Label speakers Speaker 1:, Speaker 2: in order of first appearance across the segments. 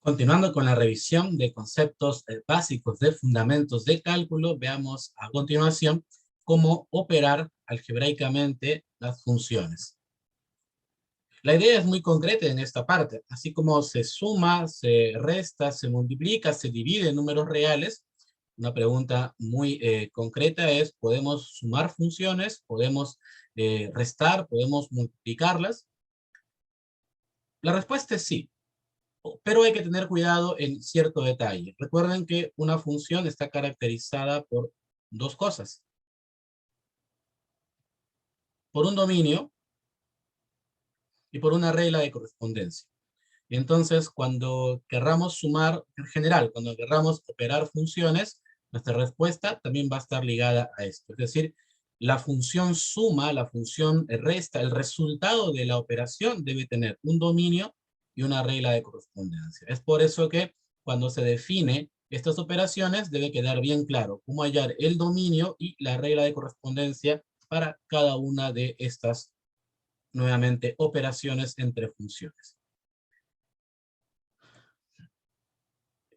Speaker 1: Continuando con la revisión de conceptos básicos de fundamentos de cálculo, veamos a continuación cómo operar algebraicamente las funciones. La idea es muy concreta en esta parte. Así como se suma, se resta, se multiplica, se divide en números reales, una pregunta muy concreta es, ¿podemos sumar funciones? ¿Podemos restar? ¿Podemos multiplicarlas? La respuesta es sí. Pero hay que tener cuidado en cierto detalle. Recuerden que una función está caracterizada por dos cosas. Por un dominio y por una regla de correspondencia. Entonces, cuando querramos sumar, en general, cuando querramos operar funciones, nuestra respuesta también va a estar ligada a esto. Es decir, la función suma, la función resta, el resultado de la operación debe tener un dominio y una regla de correspondencia. Es por eso que cuando se define estas operaciones debe quedar bien claro cómo hallar el dominio y la regla de correspondencia para cada una de estas, nuevamente, operaciones entre funciones.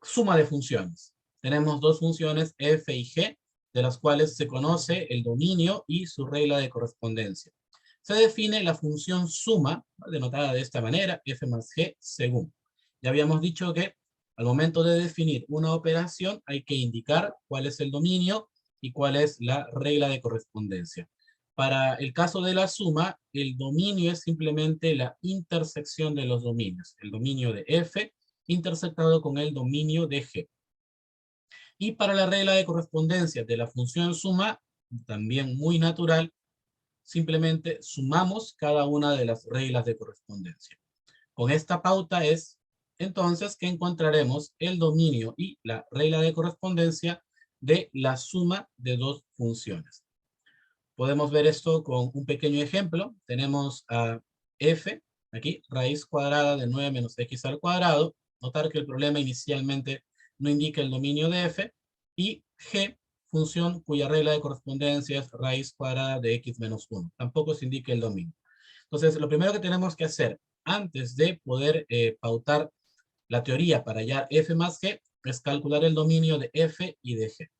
Speaker 1: Suma de funciones. Tenemos dos funciones f y g, de las cuales se conoce el dominio y su regla de correspondencia. Se define la función suma, denotada de esta manera, f más g según. Ya habíamos dicho que al momento de definir una operación hay que indicar cuál es el dominio y cuál es la regla de correspondencia. Para el caso de la suma, el dominio es simplemente la intersección de los dominios. El dominio de f intersectado con el dominio de G. Y para la regla de correspondencia de la función suma, también muy natural, simplemente sumamos cada una de las reglas de correspondencia. Con esta pauta es entonces que encontraremos el dominio y la regla de correspondencia de la suma de dos funciones. Podemos ver esto con un pequeño ejemplo. Tenemos a f, aquí, raíz cuadrada de 9 menos x al cuadrado. Notar que el problema inicialmente no indica el dominio de f. Y g, función cuya regla de correspondencia es raíz cuadrada de x menos 1. Tampoco se indica el dominio. Entonces, lo primero que tenemos que hacer antes de poder pautar la teoría para hallar f más g es calcular el dominio de f y de g.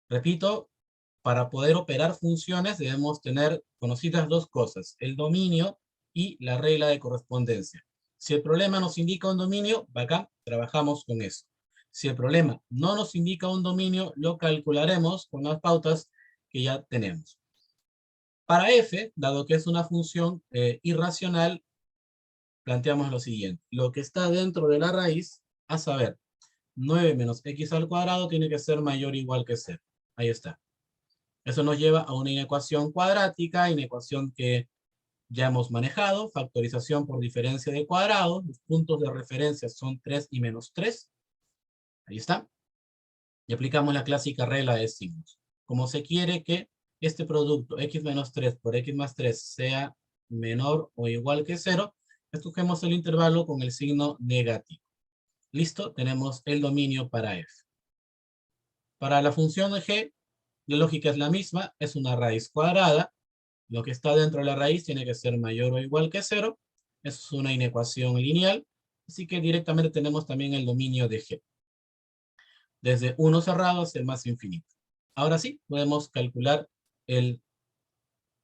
Speaker 1: Repito, para poder operar funciones debemos tener conocidas dos cosas, el dominio y la regla de correspondencia. Si el problema nos indica un dominio, bacán, trabajamos con eso. Si el problema no nos indica un dominio, lo calcularemos con las pautas que ya tenemos. Para f, dado que es una función irracional, planteamos lo siguiente. Lo que está dentro de la raíz, a saber, 9 menos x al cuadrado tiene que ser mayor o igual que 0. Ahí está. Eso nos lleva a una inecuación cuadrática, inecuación que ya hemos manejado, factorización por diferencia de cuadrados. Los puntos de referencia son 3 y menos 3. Ahí está. Y aplicamos la clásica regla de signos. Como se quiere que este producto x menos 3 por x más 3 sea menor o igual que 0, escogemos el intervalo con el signo negativo. Listo, tenemos el dominio para f. Para la función de g, la lógica es la misma, es una raíz cuadrada. Lo que está dentro de la raíz tiene que ser mayor o igual que 0. Eso es una inecuación lineal. Así que directamente tenemos también el dominio de g. Desde 1 cerrado hasta el más infinito. Ahora sí, podemos calcular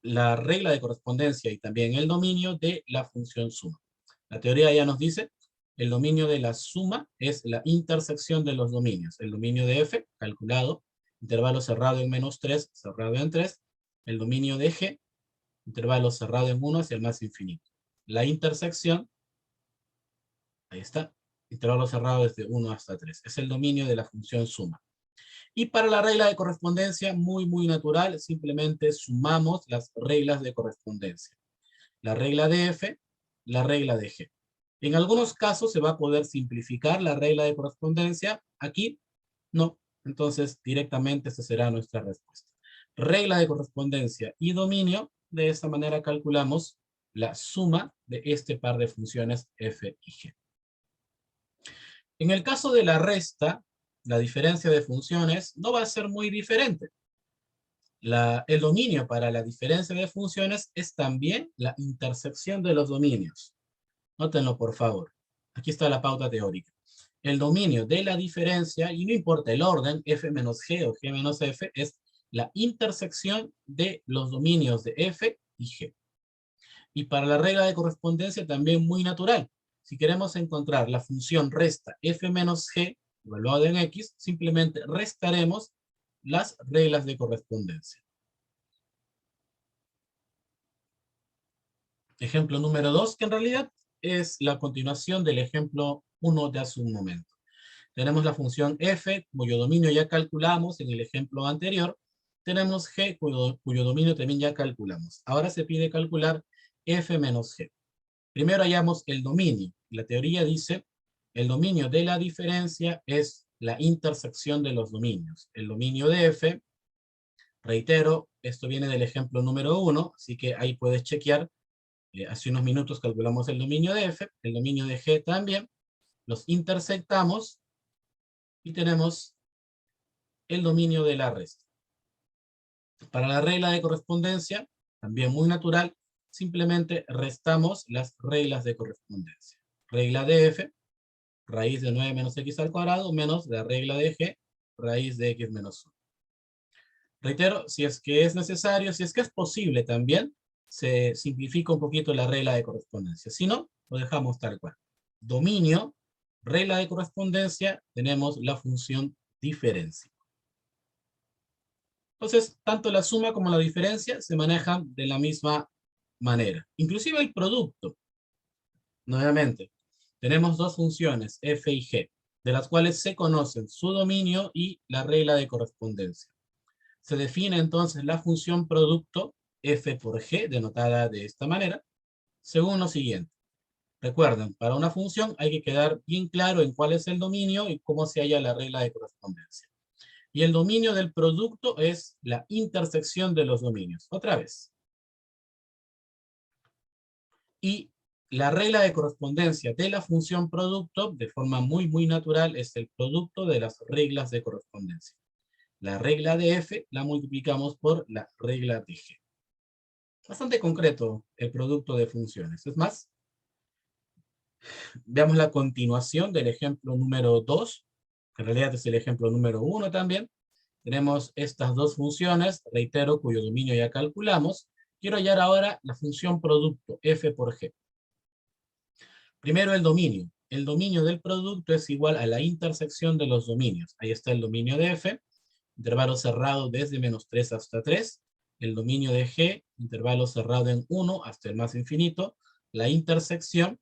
Speaker 1: la regla de correspondencia y también el dominio de la función suma. La teoría ya nos dice, el dominio de la suma es la intersección de los dominios. El dominio de f, calculado, intervalo cerrado en menos 3, cerrado en 3. El dominio de g, intervalo cerrado en 1 hacia el más infinito. La intersección, ahí está, intervalo cerrado desde 1 hasta 3. Es el dominio de la función suma. Y para la regla de correspondencia, muy natural, simplemente sumamos las reglas de correspondencia. La regla de f, la regla de g. En algunos casos se va a poder simplificar la regla de correspondencia. Aquí, no. Entonces, directamente esa será nuestra respuesta. Regla de correspondencia y dominio. De esta manera calculamos la suma de este par de funciones f y g. En el caso de la resta, la diferencia de funciones no va a ser muy diferente. El dominio para la diferencia de funciones es también la intersección de los dominios. Nótenlo, por favor. Aquí está la pauta teórica. el dominio de la diferencia, y no importa el orden, f menos g o g menos f, es la intersección de los dominios de f y g. Y para la regla de correspondencia también muy natural. Si queremos encontrar la función resta f menos g, evaluada en x, simplemente restaremos las reglas de correspondencia. Ejemplo número 2, que en realidad es la continuación del ejemplo 1 de hace un momento. Tenemos la función f, cuyo dominio ya calculamos en el ejemplo anterior. Tenemos g, cuyo dominio también ya calculamos. Ahora se pide calcular f menos g. Primero hallamos el dominio. La teoría dice, el dominio de la diferencia es la intersección de los dominios. El dominio de f, reitero, esto viene del ejemplo número 1, así que ahí puedes chequear. Hace unos minutos calculamos el dominio de f, el dominio de g también. Los intersectamos y tenemos el dominio de la resta. Para la regla de correspondencia, también muy natural, simplemente restamos las reglas de correspondencia. Regla de f, raíz de 9 menos x al cuadrado, menos la regla de g, raíz de x menos 1. Reitero, si es que es necesario, si es que es posible también, se simplifica un poquito la regla de correspondencia. Si no, lo dejamos tal cual. Dominio, regla de correspondencia, tenemos la función diferencia. Entonces, tanto la suma como la diferencia se manejan de la misma manera. Inclusive el producto. Nuevamente, tenemos dos funciones, f y g, de las cuales se conocen su dominio y la regla de correspondencia. Se define entonces la función producto f por g, denotada de esta manera, según lo siguiente. Recuerden, para una función hay que quedar bien claro en cuál es el dominio y cómo se halla la regla de correspondencia. Y el dominio del producto es la intersección de los dominios. Otra vez. Y la regla de correspondencia de la función producto, de forma muy natural, es el producto de las reglas de correspondencia. La regla de f la multiplicamos por la regla de g. Bastante concreto el producto de funciones. Es más, veamos la continuación del ejemplo número 2, que en realidad es el ejemplo número 1 también. Tenemos estas dos funciones, reitero, cuyo dominio ya calculamos. Quiero hallar ahora la función producto, f por g. Primero el dominio. El dominio del producto es igual a la intersección de los dominios. Ahí está el dominio de f, intervalo cerrado desde menos 3 hasta 3. El dominio de g, intervalo cerrado en 1 hasta el más infinito. La intersección,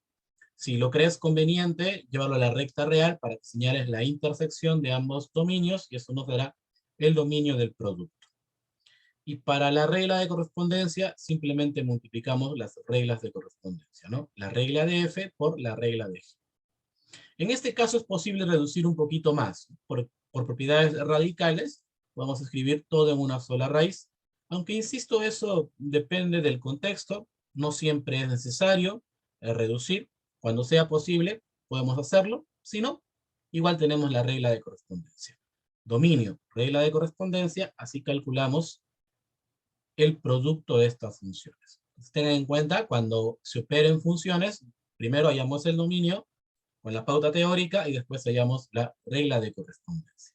Speaker 1: si lo crees conveniente, llévalo a la recta real para que señales la intersección de ambos dominios y eso nos dará el dominio del producto. Y para la regla de correspondencia, simplemente multiplicamos las reglas de correspondencia, ¿no? La regla de f por la regla de g. En este caso es posible reducir un poquito más. Por propiedades radicales, podemos escribir todo en una sola raíz. Aunque, insisto, eso depende del contexto. No siempre es necesario reducir. Cuando sea posible, podemos hacerlo. Si no, igual tenemos la regla de correspondencia. Dominio, regla de correspondencia, así calculamos el producto de estas funciones. Entonces, tengan en cuenta, cuando se operen funciones, primero hallamos el dominio con la pauta teórica y después hallamos la regla de correspondencia.